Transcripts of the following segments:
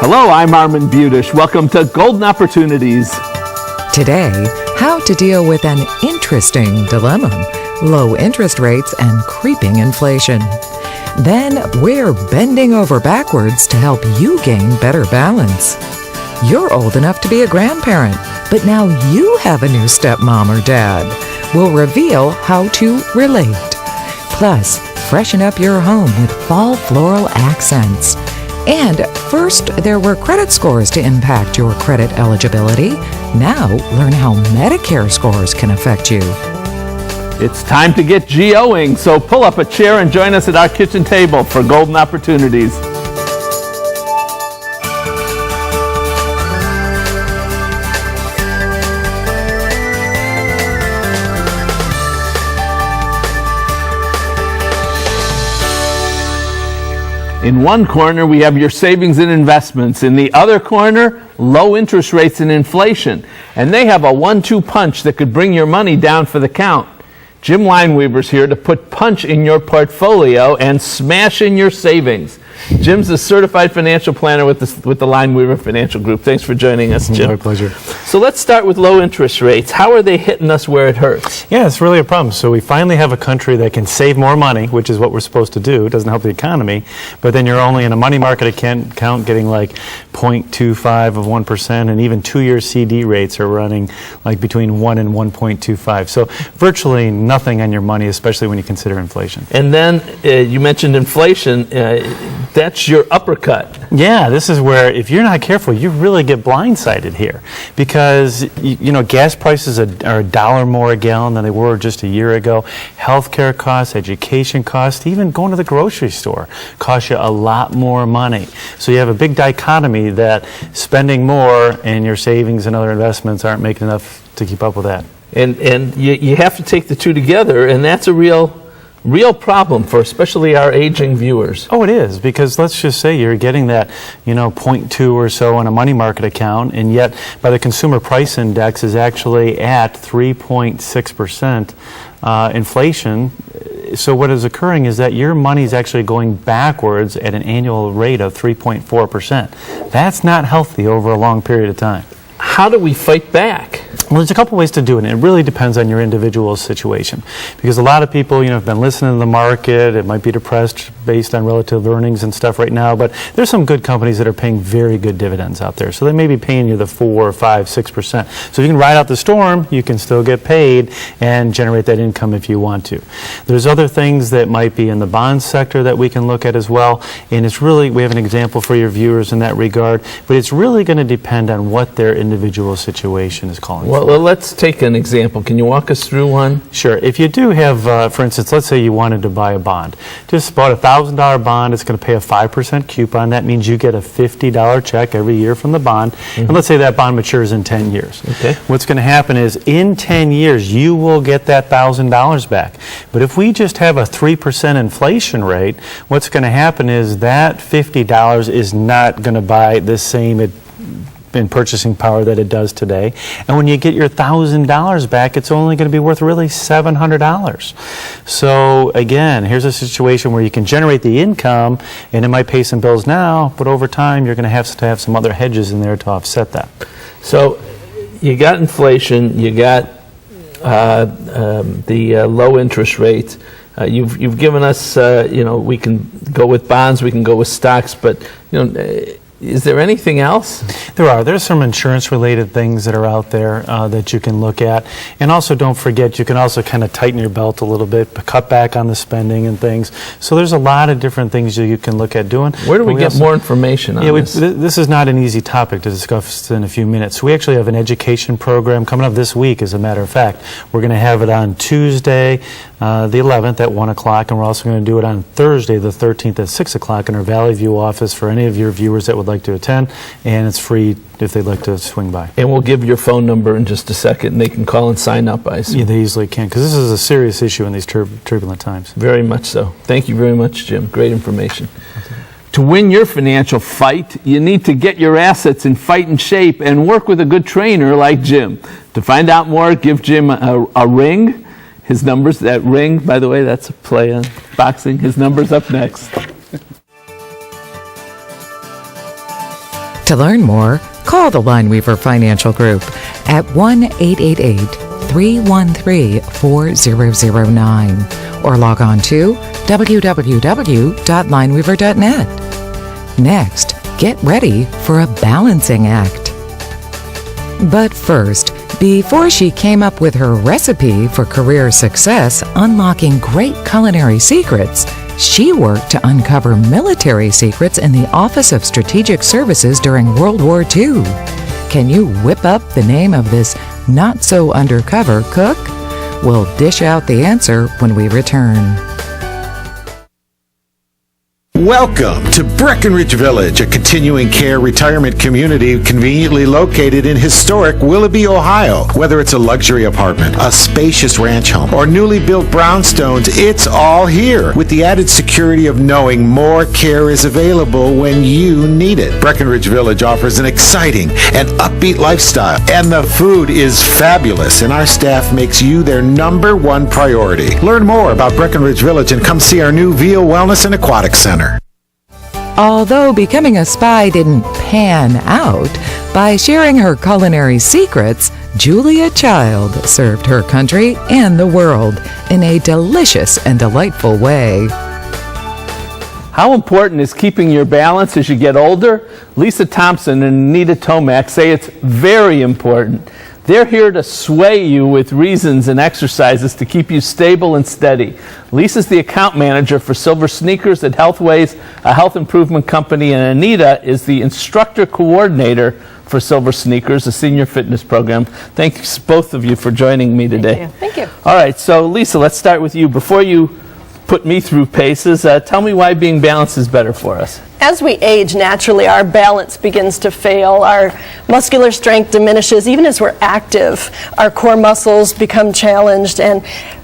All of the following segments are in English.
Hello, I'm Armin Budish. Welcome to Golden Opportunities. Today, how to deal with an interesting dilemma: low interest rates and creeping inflation. Then, we're bending over backwards to help you gain better balance. You're old enough to be a grandparent, but now you have a new stepmom or dad. We'll reveal how to relate. Plus, freshen up your home with fall floral accents. And first, there were credit scores to impact your credit eligibility. Now, learn how Medicare scores can affect you. It's time to get GOing, so pull up a chair and join us at our kitchen table for Golden Opportunities. In one corner, we have your savings and investments. In the other corner, low interest rates and inflation. And they have a 1-2 punch that could bring your money down for the count. Jim Lineweaver's here to put punch in your portfolio and smash in your savings. Jim's a certified financial planner with the Lineweaver Financial Group. Thanks for joining us, Jim. My pleasure. So let's start with low interest rates. How are they hitting us where it hurts? Yeah, it's really a problem. So we finally have a country that can save more money, which is what we're supposed to do. It doesn't help the economy, but then you're only in a money market account getting like 0.25 of 1%, and even 2-year CD rates are running like between 1 and 1.25. So virtually nothing on your money, especially when you consider inflation. And then you mentioned inflation. That's your uppercut. Yeah, this is where if you're not careful, you really get blindsided here, because you know gas prices are $1 more a gallon than they were just a year ago. Healthcare costs, education costs, even going to the grocery store costs you a lot more money. So you have a big dichotomy that spending more and your savings and other investments aren't making enough to keep up with that. And you have to take the two together, and that's a real problem for especially our aging viewers. Oh, it is, because let's just say you're getting that, 0.2 or so on a money market account, and yet by the Consumer Price Index is actually at 3.6% inflation. So what is occurring is that your money is actually going backwards at an annual rate of 3.4%. That's not healthy over a long period of time. How do we fight back? Well, there's a couple ways to do it, and it really depends on your individual situation. Because a lot of people, have been listening to the market. It might be depressed based on relative earnings and stuff right now, but there's some good companies that are paying very good dividends out there. So they may be paying you the 4, 5, 6%. So if you can ride out the storm, you can still get paid and generate that income if you want to. There's other things that might be in the bond sector that we can look at as well, and it's really, we have an example for your viewers in that regard, but it's really going to depend on what their individual situation is calling for. Well, let's take an example. Can you walk us through one? Sure. If you do have, for instance, let's say you wanted to buy a bond. Just bought a $1,000 bond. It's going to pay a 5% coupon. That means you get a $50 check every year from the bond. Mm-hmm. And let's say that bond matures in 10 years. Okay. What's going to happen is in 10 years, you will get that $1,000 back. But if we just have a 3% inflation rate, what's going to happen is that $50 is not going to buy the same in purchasing power that it does today. And when you get your $1,000 back, it's only going to be worth really $700. So again, here's a situation where you can generate the income, and it might pay some bills now, but over time you're going to have some other hedges in there to offset that. So you got inflation, you got the low interest rates. You've given us, we can go with bonds, we can go with stocks, but is there anything else? There's some insurance-related things that are out there that you can look at. And also, don't forget, you can also kind of tighten your belt a little bit, cut back on the spending and things. So there's a lot of different things you can look at doing. Where do we get more information on this? This is not an easy topic to discuss in a few minutes. So we actually have an education program coming up this week, as a matter of fact. We're going to have it on Tuesday, the 11th at 1 o'clock, and we're also going to do it on Thursday, the 13th at 6 o'clock in our Valley View office for any of your viewers that would like to attend, and it's free if they'd like to swing by. And we'll give your phone number in just a second, and they can call and sign up, I assume. Yeah, they easily can, because this is a serious issue in these turbulent times. Very much so. Thank you very much, Jim. Great information. To win your financial fight, you need to get your assets in fighting shape and work with a good trainer like Jim. To find out more, give Jim a ring. His number's, that ring, by the way, that's a play on boxing. His number's up next. To learn more, call the Lineweaver Financial Group at 1-888-313-4009 or log on to www.lineweaver.net. Next, get ready for a balancing act. But first, before she came up with her recipe for career success, unlocking great culinary secrets, she worked to uncover military secrets in the Office of Strategic Services during World War II. Can you whip up the name of this not-so-undercover cook? We'll dish out the answer when we return. Welcome to Breckenridge Village, a continuing care retirement community conveniently located in historic Willoughby, Ohio. Whether it's a luxury apartment, a spacious ranch home, or newly built brownstones, it's all here with the added security of knowing more care is available when you need it. Breckenridge Village offers an exciting and upbeat lifestyle, and the food is fabulous, and our staff makes you their #1 priority. Learn more about Breckenridge Village and come see our new Veal Wellness and Aquatic Center. Although becoming a spy didn't pan out, by sharing her culinary secrets, Julia Child served her country and the world in a delicious and delightful way. How important is keeping your balance as you get older? Lisa Thompson and Anita Tomac say it's very important. They're here to sway you with reasons and exercises to keep you stable and steady. Lisa's the account manager for Silver Sneakers at Healthways, a health improvement company, and Anita is the instructor coordinator for Silver Sneakers, a senior fitness program. Thanks both of you for joining me today. Thank you. All right, so Lisa, let's start with you. Before you put me through paces, tell me why being balanced is better for us. As we age, naturally, our balance begins to fail. Our muscular strength diminishes. Even as we're active, our core muscles become challenged. And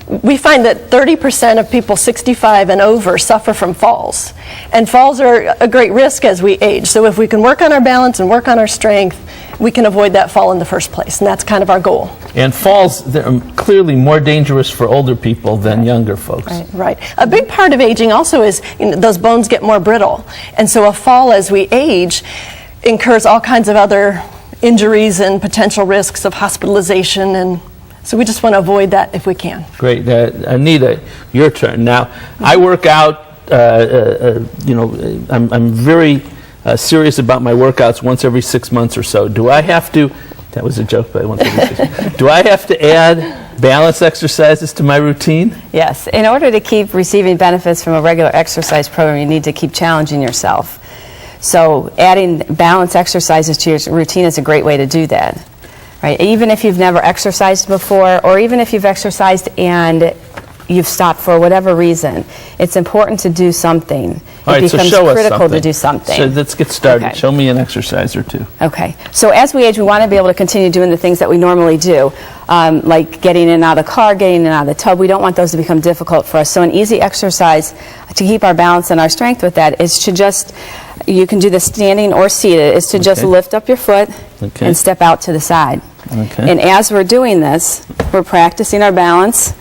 we find that 30% of people 65 and over suffer from falls. And falls are a great risk as we age. So if we can work on our balance and work on our strength, we can avoid that fall in the first place. And that's kind of our goal. And falls, they're clearly more dangerous for older people than younger folks. Right. A big part of aging also is those bones get more brittle. And so a fall as we age incurs all kinds of other injuries and potential risks of hospitalization. And so we just want to avoid that if we can. Great. Anita, your turn. Now, I work out, I'm very serious about my workouts once every 6 months or so. Do I have to, that was a joke, but once every 6 months. Do I have to add balance exercises to my routine? Yes. In order to keep receiving benefits from a regular exercise program, you need to keep challenging yourself. So adding balance exercises to your routine is a great way to do that. Right? Even if you've never exercised before, or even if you've exercised and you've stopped for whatever reason, it's important to do something. All right, it becomes so show critical us something. to do something. So let's get started. Okay. Show me an exercise or two. Okay. So as we age, we want to be able to continue doing the things that we normally do, like getting in and out of the car, getting in and out of the tub. We don't want those to become difficult for us. So an easy exercise to keep our balance and our strength with that is to just, you can do this standing or seated, is to just lift up your foot and step out to the side. Okay. And as we're doing this, we're practicing our balance.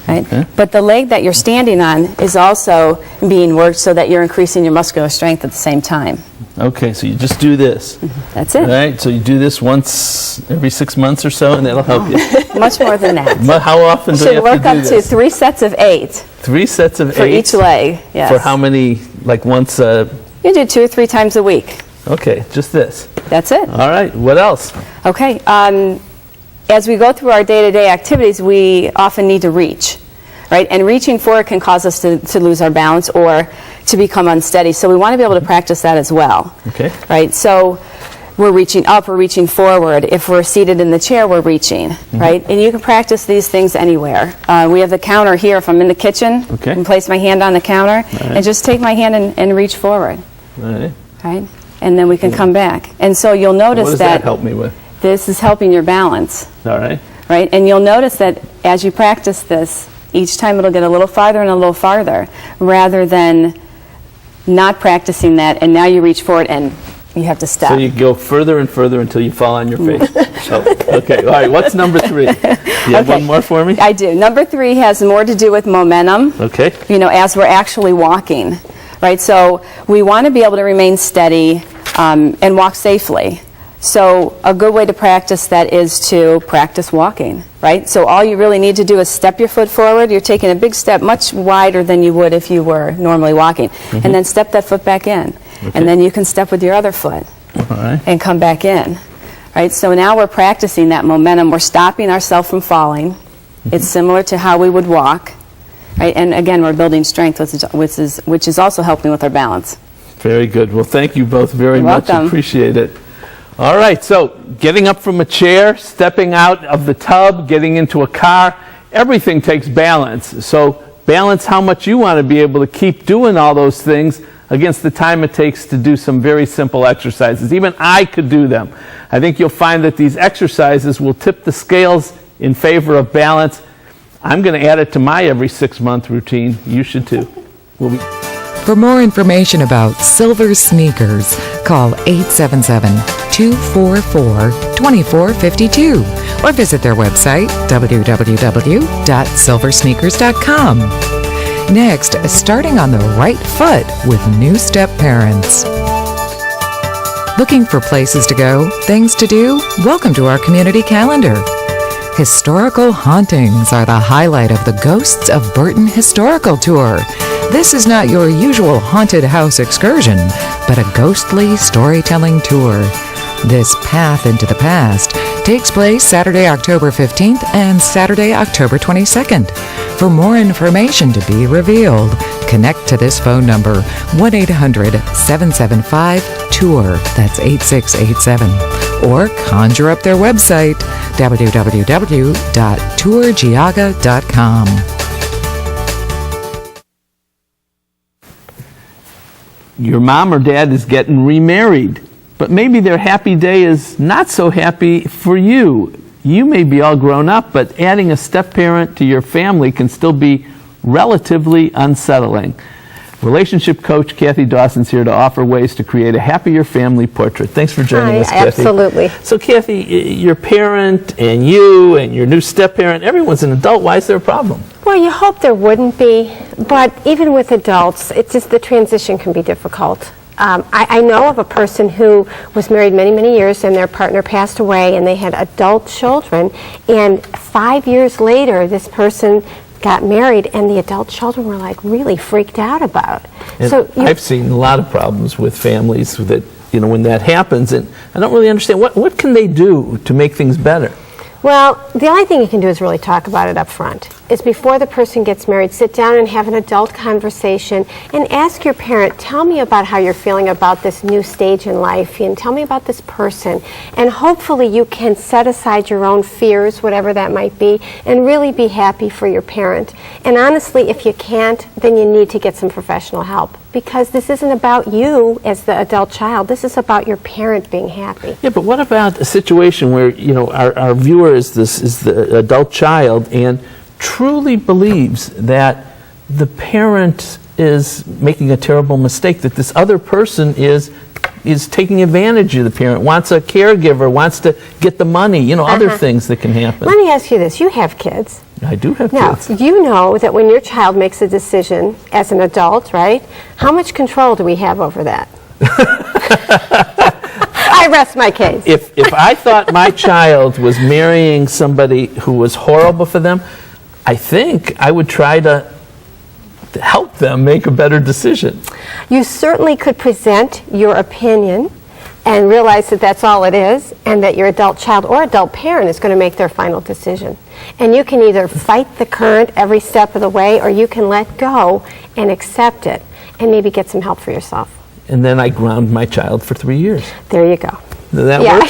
Right? Okay. But the leg that you're standing on is also being worked so that you're increasing your muscular strength at the same time. Okay, so you just do this. That's it. All right, so you do this once every 6 months or so, and that'll help you. Much more than that. How often do You we should have work to do up to this? 3 sets of 8 3 sets of for 8? each leg. Yes. For how many, like once? You do 2 or 3 times a week. Okay, just this. That's it. All right, what else? Okay. As we go through our day-to-day activities, we often need to reach. Right? And reaching forward can cause us to lose our balance or to become unsteady. So we want to be able to practice that as well. Okay. Right? So we're reaching up, we're reaching forward. If we're seated in the chair, we're reaching. Right? And you can practice these things anywhere. We have the counter here. If I'm in the kitchen, I can place my hand on the counter and just take my hand and reach forward. All right. Right? And then we can come back. And so you'll notice What does that help me with? this is helping your balance. All right. Right? And you'll notice that as you practice this, each time it'll get a little farther and a little farther, rather than not practicing that, and now you reach forward and you have to step. So you go further and further until you fall on your face. Okay, all right, what's number 3? You have one more for me? I do. Number 3 has more to do with momentum, Okay. as we're actually walking. Right? So we want to be able to remain steady and walk safely. So a good way to practice that is to practice walking, right? So all you really need to do is step your foot forward. You're taking a big step, much wider than you would if you were normally walking. And then step that foot back in. And then you can step with your other foot and come back in, right? So now we're practicing that momentum. We're stopping ourselves from falling. It's similar to how we would walk, right? And again, we're building strength, which is also helping with our balance. Very good. Well, thank you both very You're much. welcome. Appreciate it. All right, so getting up from a chair, stepping out of the tub, getting into a car, everything takes balance. So balance how much you want to be able to keep doing all those things against the time it takes to do some very simple exercises. Even I could do them. I think you'll find that these exercises will tip the scales in favor of balance. I'm going to add it to my every 6-month routine. You should too. We'll be For more information about Silver Sneakers, call 877-244-2452 or visit their website, www.silversneakers.com. Next, starting on the right foot with new step parents. Looking for places to go, things to do? Welcome to our community calendar. Historical hauntings are the highlight of the Ghosts of Burton Historical Tour. This is not your usual haunted house excursion, but a ghostly storytelling tour. This path into the past takes place Saturday, October 15th and Saturday, October 22nd. For more information to be revealed, connect to this phone number, 1-800-775-TOUR, that's 8687, or conjure up their website, www.tourgiaga.com. your mom or dad is getting remarried, but maybe their happy day is not so happy for you. You may be all grown up, but adding a step-parent to your family can still be relatively unsettling. Relationship coach Kathy Dawson's here to offer ways to create a happier family portrait. Thanks for joining us, Kathy. Absolutely. So, Kathy, your parent and you and your new step-parent, everyone's an adult. Why is there a problem? Well, you hope there wouldn't be, but even with adults, it's just the transition can be difficult. I know of a person who was married many, many years and their partner passed away and they had adult children, and 5 years later this person got married and the adult children were like really freaked out about it. And I've seen a lot of problems with families that, you know, when that happens, and I don't really understand what can they do to make things better? Well, the only thing you can do is really talk about it up front. Is before the person gets married, sit down and have an adult conversation and ask your parent, tell me about how you're feeling about this new stage in life and tell me about this person. And hopefully you can set aside your own fears, whatever that might be, and really be happy for your parent. And honestly, if you can't, then you need to get some professional help, because this isn't about you as the adult child. This is about your parent being happy. Yeah, but what about a situation where, you know, our viewer is the adult child and truly believes that the parent is making a terrible mistake, that this other person is taking advantage of the parent, wants a caregiver, wants to get the money, you know, other things that can happen. Let me ask you this. You have kids. I do have Now, kids. you know that when your child makes a decision as an adult, right, how much control do we have over that? I rest my case. If I thought my child was marrying somebody who was horrible for them, I think I would try to help them make a better decision. You certainly could present your opinion and realize that that's all it is, and that your adult child or adult parent is going to make their final decision. And you can either fight the current every step of the way, or you can let go and accept it and maybe get some help for yourself. And then I ground my child for 3 years. There you go. Did that work?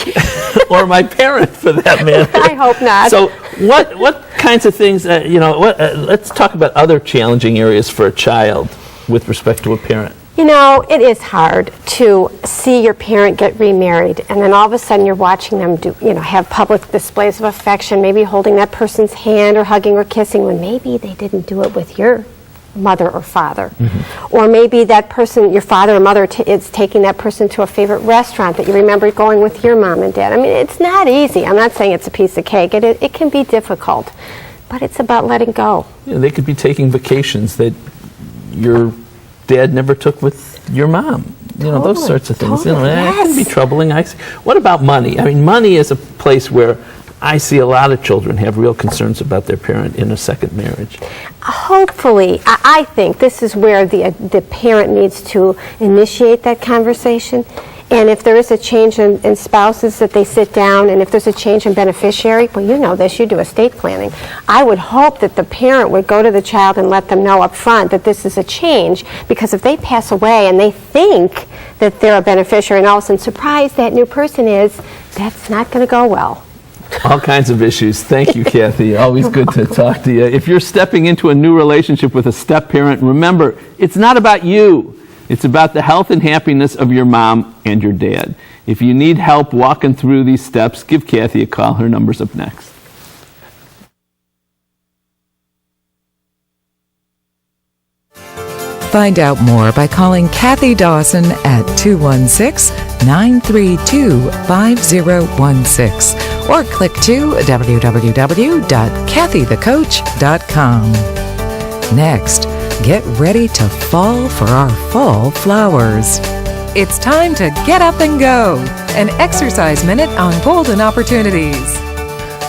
Or my parent, for that matter. I hope not. So what kinds of things, let's talk about other challenging areas for a child with respect to a parent. You know, it is hard to see your parent get remarried, and then all of a sudden you're watching them have public displays of affection, maybe holding that person's hand or hugging or kissing, when maybe they didn't do it with your mother or father. Mm-hmm. Or maybe that person, your father or mother, is taking that person to a favorite restaurant that you remember going with your mom and dad. I mean, it's not easy. I'm not saying it's a piece of cake. It can be difficult, but it's about letting go. You know, they could be taking vacations that your dad never took with your mom. those Totally, sorts of things. totally, That can be yes. troubling. What about money? I mean, money is a place where I see a lot of children have real concerns about their parent in a second marriage. Hopefully, I think this is where the parent needs to initiate that conversation. And if there is a change in spouses, that they sit down, and if there's a change in beneficiary, well, you know this, you do estate planning. I would hope that the parent would go to the child and let them know up front that this is a change, because if they pass away and they think that they're a beneficiary and all of a sudden, surprise, that new person is, that's not going to go well. All kinds of issues. Thank you, Kathy. Always good to talk to you. If you're stepping into a new relationship with a step-parent, remember, it's not about you. It's about the health and happiness of your mom and your dad. If you need help walking through these steps, give Kathy a call. Her number's up next. Find out more by calling Kathy Dawson at 216-932-5016 or click to www.kathythecoach.com. Next, get ready to fall for our fall flowers. It's time to get up and go. An exercise minute on golden opportunities.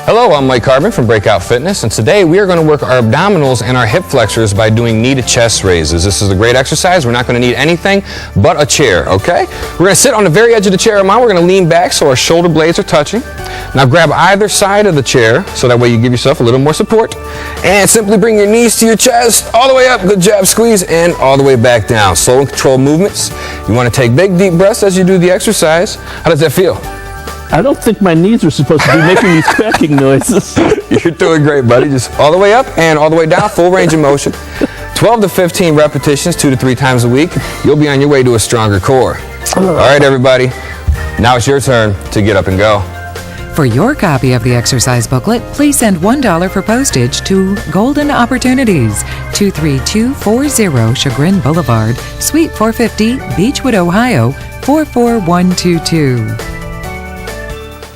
Hello, I'm Mike Carbon from Breakout Fitness, and today we are going to work our abdominals and our hip flexors by doing knee to chest raises. This is a great exercise. We're not going to need anything but a chair, okay? We're going to sit on the very edge of the chair. We're going to lean back so our shoulder blades are touching. Now grab either side of the chair so that way you give yourself a little more support. And simply bring your knees to your chest, all the way up, good job, squeeze, and all the way back down. Slow and controlled movements. You want to take big, deep breaths as you do the exercise. How does that feel? I don't think my knees are supposed to be making these cracking noises. You're doing great, buddy. Just all the way up and all the way down, full range of motion. 12 to 15 repetitions, 2 to 3 times a week. You'll be on your way to a stronger core. All right, everybody. Now it's your turn to get up and go. For your copy of the exercise booklet, please send $1 for postage to Golden Opportunities, 23240 Chagrin Boulevard, Suite 450, Beechwood, Ohio, 44122.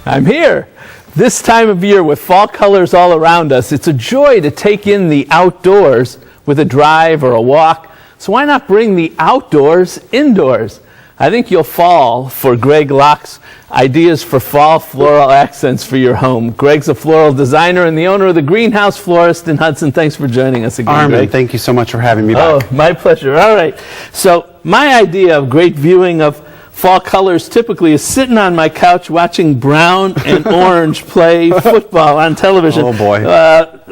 I'm here. This time of year with fall colors all around us, it's a joy to take in the outdoors with a drive or a walk. So why not bring the outdoors indoors? I think you'll fall for Greg Locke's ideas for fall floral accents for your home. Greg's a floral designer and the owner of the Greenhouse Florist in Hudson. Thanks for joining us again, Armin, Greg. thank you so much for having me Oh, back. my pleasure. All right. So my idea of great viewing of fall colors typically is sitting on my couch watching brown and orange play football on television. Oh, boy.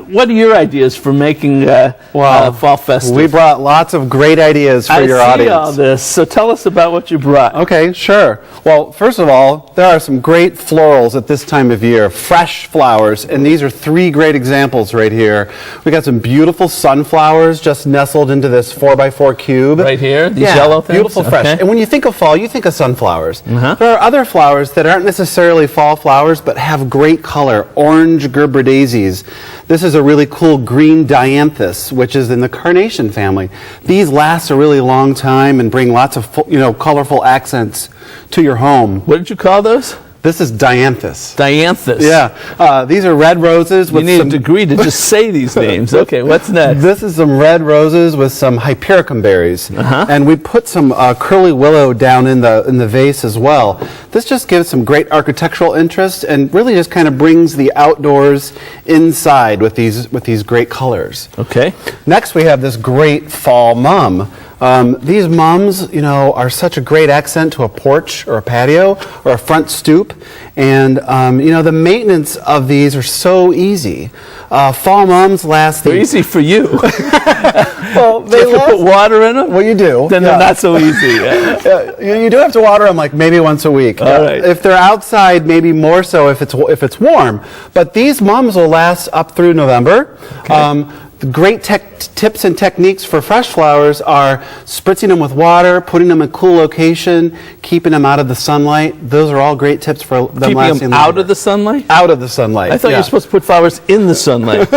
What are your ideas for making fall festive? We brought lots of great ideas for your I see audience. all this. So tell us about what you brought. Okay, sure. Well, first of all, there are some great florals at this time of year, fresh flowers, and these are 3 great examples right here. We got some beautiful sunflowers just nestled into this 4x4 cube. Right here, these Yeah, yellow things? beautiful, fresh. Okay. And when you think of fall, you think of sunflowers. Uh-huh. There are other flowers that aren't necessarily fall flowers, but have great color. Orange Gerber daisies. This is a really cool green dianthus, which is in the carnation family. These last a really long time and bring lots of colorful accents to your home. What did you call those? This is dianthus. Dianthus. Yeah, these are red roses You with need some a degree to just say these names. Okay, what's next? This is some red roses with some hypericum berries, Uh-huh. and we put some curly willow down in the vase as well. This just gives some great architectural interest and really just kind of brings the outdoors inside with these great colors. Okay. Next, we have this great fall mum. These mums, are such a great accent to a porch or a patio or a front stoop. And, the maintenance of these are so easy. Fall mums last... They're easy for you. Well, Do you have to put water in them? Well, you do. Then they're not so easy. You do have to water them like maybe once a week. All right. If they're outside, maybe more so if it's warm. But these mums will last up through November. Okay. The great tips and techniques for fresh flowers are spritzing them with water, putting them in a cool location, keeping them out of the sunlight. Those are all great tips for them Keeping lasting them longer. out of the sunlight? Out of the sunlight. I thought you yeah. were supposed to put flowers in the sunlight.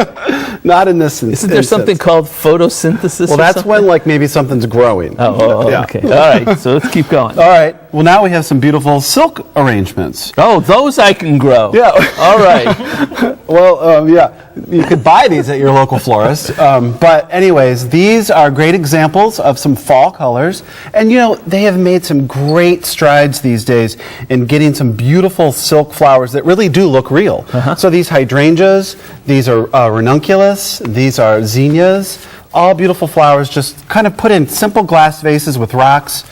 Not in this Isn't there something called photosynthesis? Well, or that's something? when like maybe something's growing. Oh, Yeah. okay. All right, so let's keep going. All right. Well, now we have some beautiful silk arrangements. Oh, those I can grow. Yeah. All right. Well, yeah. you could buy these at your local florist. But anyways, these are great examples of some fall colors. And you know, they have made some great strides these days in getting some beautiful silk flowers that really do look real. So these hydrangeas, these are ranunculus, these are zinnias, all beautiful flowers just kind of put in simple glass vases with rocks.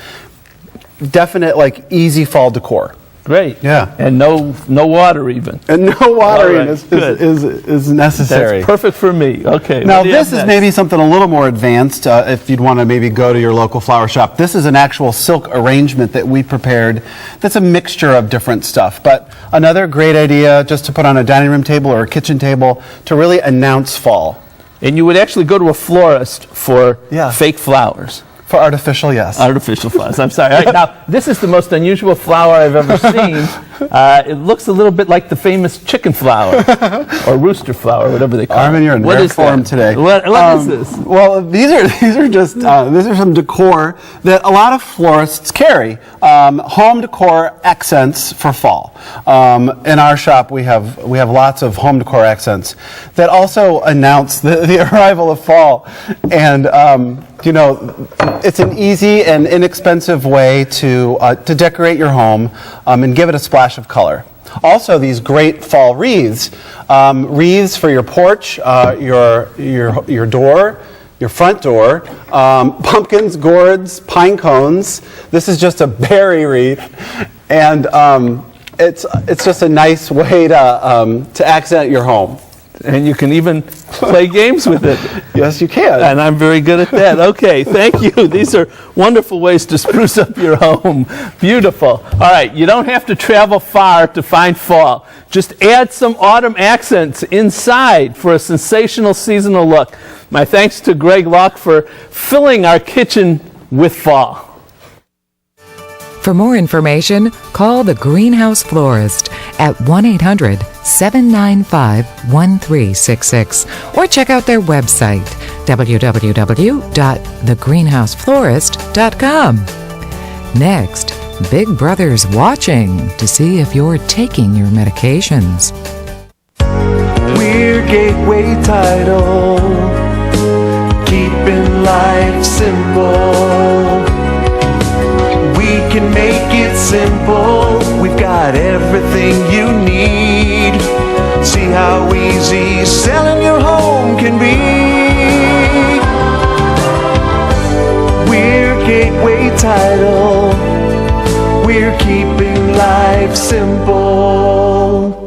Definite, like, easy fall decor. Great. Yeah. And no water even. And no watering All right, good. is necessary. That's perfect for me. Okay. Now, what do you this have is next? maybe something a little more advanced if you'd want to maybe go to your local flower shop. This is an actual silk arrangement that we prepared that's a mixture of different stuff. But another great idea just to put on a dining room table or a kitchen table to really announce fall. And you would actually go to a florist for Yeah. fake flowers. For artificial, yes. Artificial flowers. I'm sorry. All right, now, this is the most unusual flower I've ever seen. It looks a little bit like the famous chicken flower or rooster flower, whatever they call it. Armin, you're in What rare is form that? today. What is this? Well, these are just these are some decor that a lot of florists carry. Home decor accents for fall. In our shop, we have lots of home decor accents that also announce the arrival of fall. And you know, it's an easy and inexpensive way to decorate your home and give it a splash of color. Also, these great fall wreaths, wreaths for your porch, your door, your front door, pumpkins, gourds, pine cones. This is just a berry wreath, and it's just a nice way to accent your home. And you can even play games with it. Yes, you can. And I'm very good at that. Okay, thank you. These are wonderful ways to spruce up your home. Beautiful. All right, you don't have to travel far to find fall. Just add some autumn accents inside for a sensational seasonal look. My thanks to Greg Locke for filling our kitchen with fall. For more information, call the Greenhouse Florist at 1-800-795-1366 or check out their website, www.thegreenhouseflorist.com. Next, Big Brother's watching to see if you're taking your medications. We're Gateway Title, keeping life simple. We can make it simple. We've got everything you need. See how easy selling your home can be. We're Gateway Title. We're keeping life simple.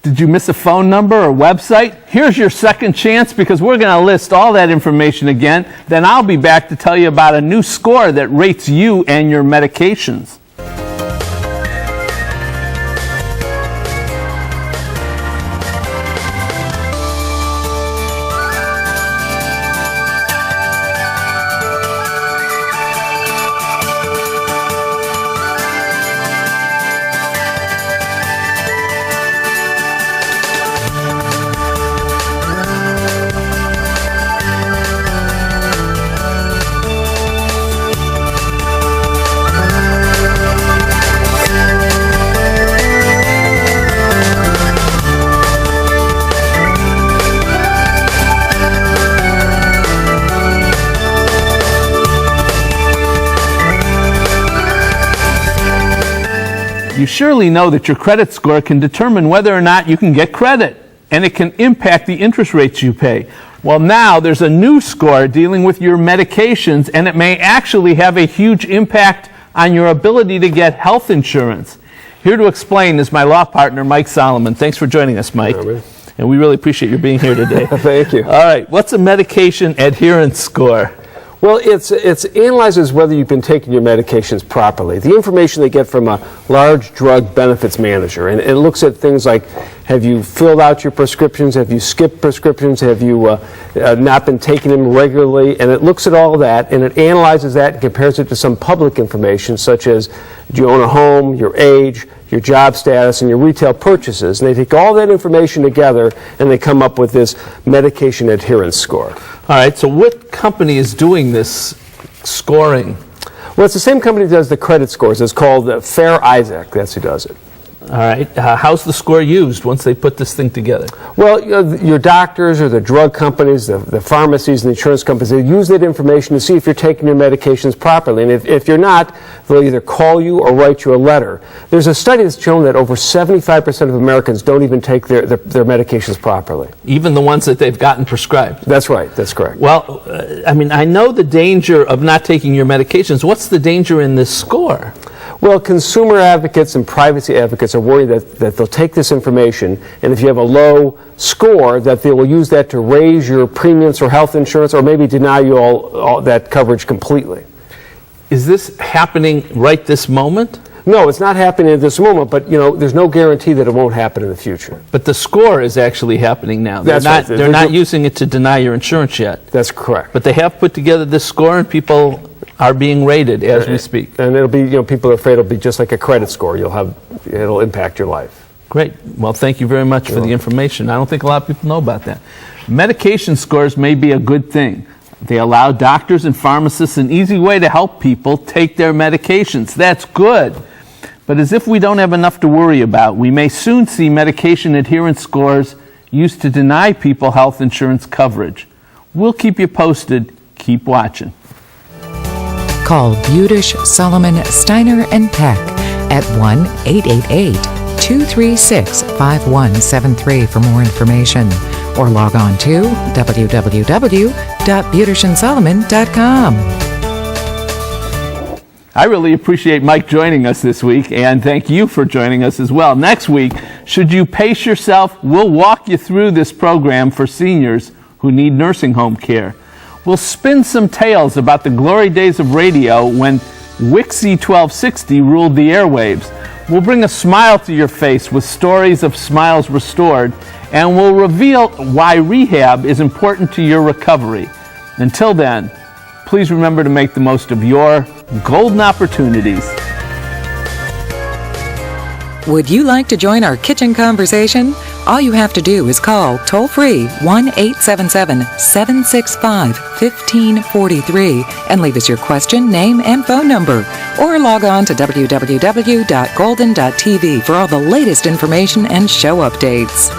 Did you miss a phone number or website? Here's your second chance because we're going to list all that information again. Then I'll be back to tell you about a new score that rates you and your medications. You surely know that your credit score can determine whether or not you can get credit, and it can impact the interest rates you pay. Well, now there's a new score dealing with your medications, and it may actually have a huge impact on your ability to get health insurance. Here to explain is my law partner, Mike Solomon. Thanks for joining us, Mike. And we really appreciate you being here today. Thank you. All right, what's a medication adherence score? Well, it analyzes whether you've been taking your medications properly. The information they get from a large drug benefits manager, and it looks at things like, have you filled out your prescriptions, have you skipped prescriptions, have you not been taking them regularly, and it looks at all that, and it analyzes that and compares it to some public information, such as, do you own a home, your age, your job status, and your retail purchases, and they take all that information together, and they come up with this medication adherence score. All right, so what company is doing this scoring? Well, it's the same company that does the credit scores. It's called Fair Isaac. That's who does it. All right. How's the score used once they put this thing together? Well, your doctors or the drug companies, the pharmacies and the insurance companies, they use that information to see if you're taking your medications properly. And if you're not, they'll either call you or write you a letter. There's a study that's shown that over 75% of Americans don't even take their medications properly. Even the ones that they've gotten prescribed? That's right. That's correct. Well, I know the danger of not taking your medications. What's the danger in this score? Well, consumer advocates and privacy advocates are worried that they'll take this information, and if you have a low score, that they will use that to raise your premiums for health insurance or maybe deny you all that coverage completely. Is this happening right this moment? No, it's not happening at this moment, but there's no guarantee that it won't happen in the future. But the score is actually happening now. That's right. They're not using it to deny your insurance yet. That's correct. But they have put together this score, and people are being rated as we speak. And it'll be, people are afraid it'll be just like a credit score. It'll impact your life. Great. Well, thank you very much for the information. I don't think a lot of people know about that. Medication scores may be a good thing. They allow doctors and pharmacists an easy way to help people take their medications. That's good. But as if we don't have enough to worry about, we may soon see medication adherence scores used to deny people health insurance coverage. We'll keep you posted. Keep watching. Call Budish, Solomon, Steiner, and Peck at 1-888-236-5173 for more information. Or log on to www.budishandsolomon.com. I really appreciate Mike joining us this week, and thank you for joining us as well. Next week, should you pace yourself, we'll walk you through this program for seniors who need nursing home care. We'll spin some tales about the glory days of radio when Wixie 1260 ruled the airwaves. We'll bring a smile to your face with stories of smiles restored, and we'll reveal why rehab is important to your recovery. Until then, please remember to make the most of your golden opportunities. Would you like to join our kitchen conversation? All you have to do is call toll-free 1-877-765-1543 and leave us your question, name, and phone number. Or log on to www.golden.tv for all the latest information and show updates.